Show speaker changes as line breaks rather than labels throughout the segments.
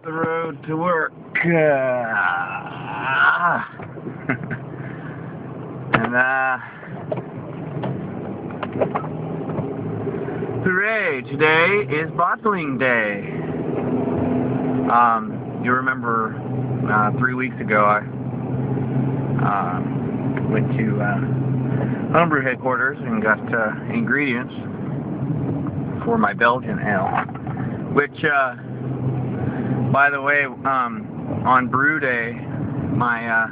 the road to work. And hooray, today is bottling day. You remember 3 weeks ago I went to homebrew headquarters and got ingredients for my Belgian ale, which by the way, on brew day, my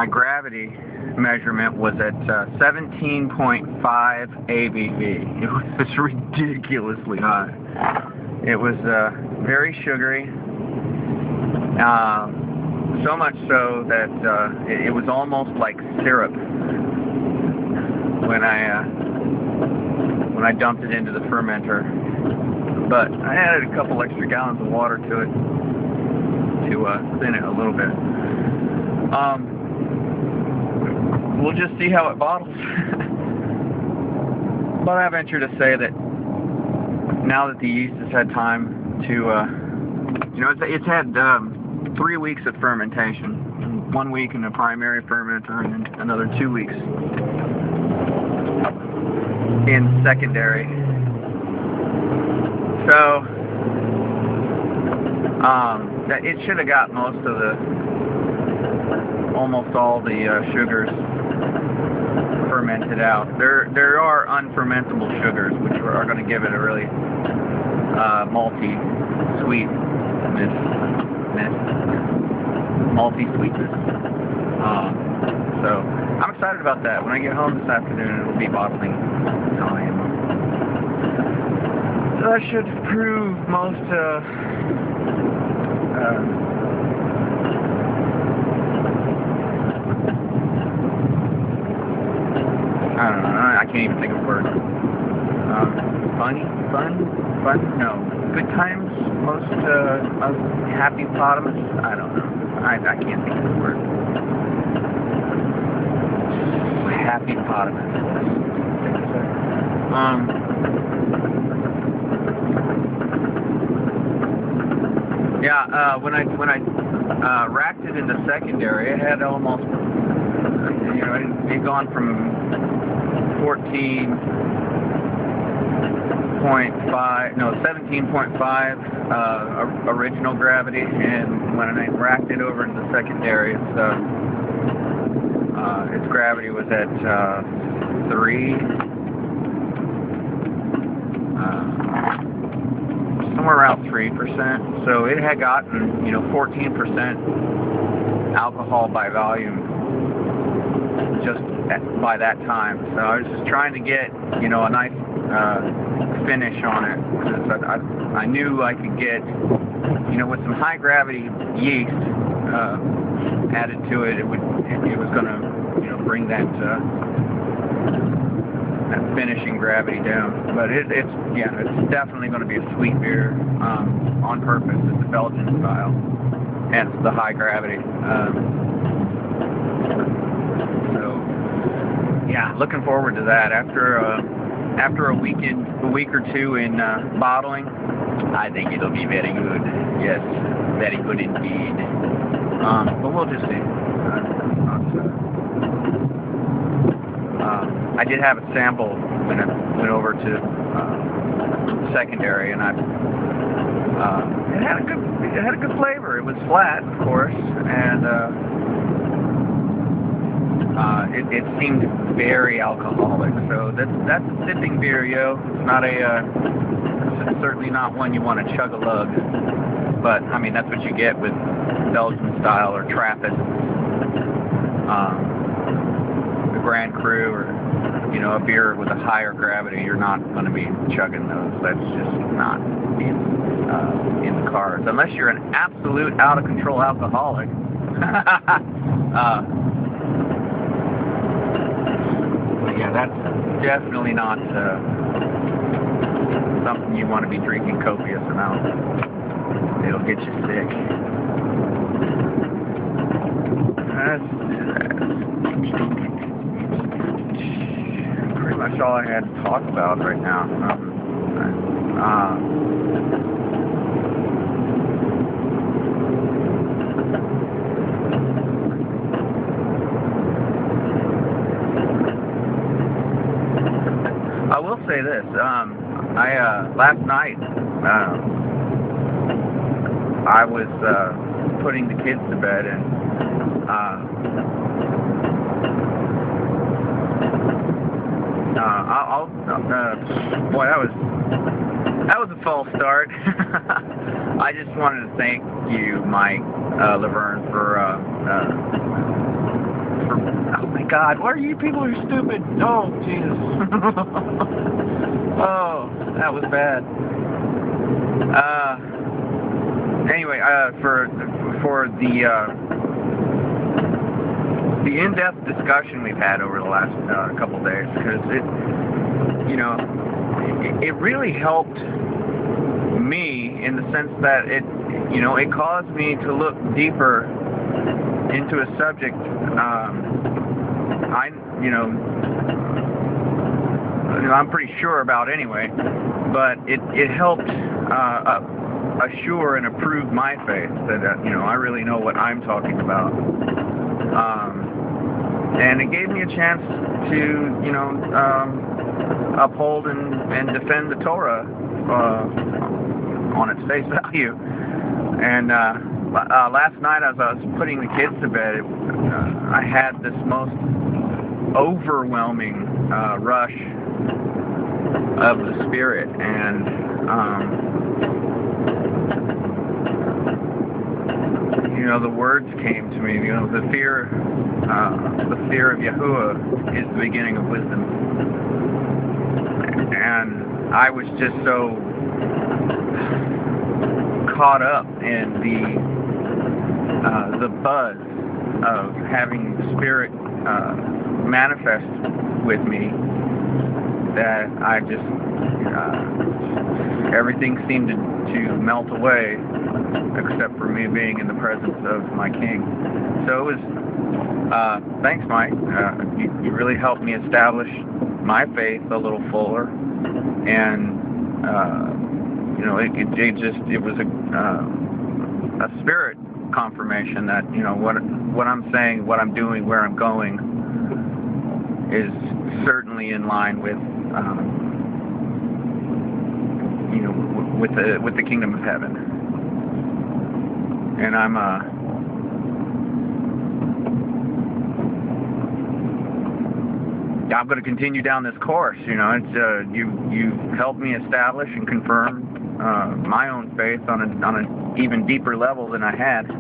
gravity measurement was at 17.5 ABV. It was ridiculously high. It was very sugary, so much so that it was almost like syrup when I dumped it into the fermenter. But I added a couple extra gallons of water to it to thin it a little bit. We'll just see how it bottles. But I venture to say that now that the yeast has had time to, it's had 3 weeks of fermentation. 1 week in the primary fermenter and another 2 weeks in secondary. So it should have got almost all the sugars fermented out. There are unfermentable sugars which are going to give it a really malty sweetness. So I'm excited about that. When I get home this afternoon, it'll be bottling time. So that should prove most I don't know, I can't even think of words. Fun? No. Good times? Most happy optimus? I don't know. I can't think of the word. Happy optimus. Yeah, when I racked it into secondary, it had almost, it had gone from 17.5 original gravity, and when I racked it over into secondary, its gravity was at 3. Somewhere around 3%, so it had gotten 14% alcohol by volume just by that time. So I was just trying to get a nice finish on it, because I knew I could get with some high gravity yeast added to it, it was going to bring that finishing gravity down. But it's definitely going to be a sweet beer on purpose. It's a Belgian style, hence the high gravity. So yeah, looking forward to that. After a week or two in bottling, I think it'll be very good. Yes, very good indeed. But we'll just see. I did have a sample when I went over to secondary, and it had a good flavor. It was flat, of course, and it seemed very alcoholic. So that's a sipping beer, yo. It's not it's certainly not one you want to chug a lug. But I mean, that's what you get with Belgian style or Trappist, the Grand Cru, or a beer with a higher gravity. You're not going to be chugging those. That's just not in the cards, unless you're an absolute out of control alcoholic. But yeah, that's definitely not something you want to be drinking copious amounts. It'll get you sick. That's pretty much all I had to talk about right now. this. Last night, I was putting the kids to bed, and boy, that was a false start. I just wanted to thank you, Mike Laverne, for oh my God, what are you people who are stupid? Oh Jesus. Oh, that was bad. Anyway, for the in-depth discussion we've had over the last couple days, because it really helped me in the sense that it caused me to look deeper into a subject I'm pretty sure about anyway, but it helped assure and approve my faith that I really know what I'm talking about, and it gave me a chance to uphold and defend the Torah on its face value. And last night, as I was putting the kids to bed, I had this most overwhelming rush of the Spirit, and the words came to me. The fear of Yahuwah is the beginning of wisdom, and I was just so caught up in the buzz of having the Spirit manifest with me that I just everything seemed to melt away except for me being in the presence of my King. So it was thanks, Mike. You really helped me establish my faith a little fuller, and it was a spirit confirmation that what I'm saying, what I'm doing, where I'm going is certainly in line with with the kingdom of heaven. And I'm going to continue down this course. It's you've helped me establish and confirm my own faith on an even deeper level than I had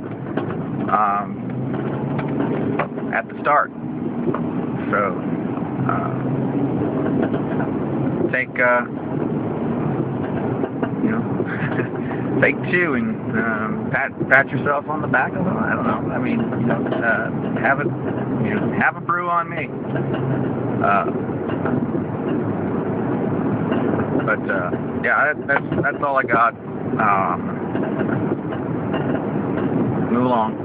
at the start. So take take two and pat yourself on the back a little. I don't know. I mean, have a brew on me. But yeah, that's all I got. Move along.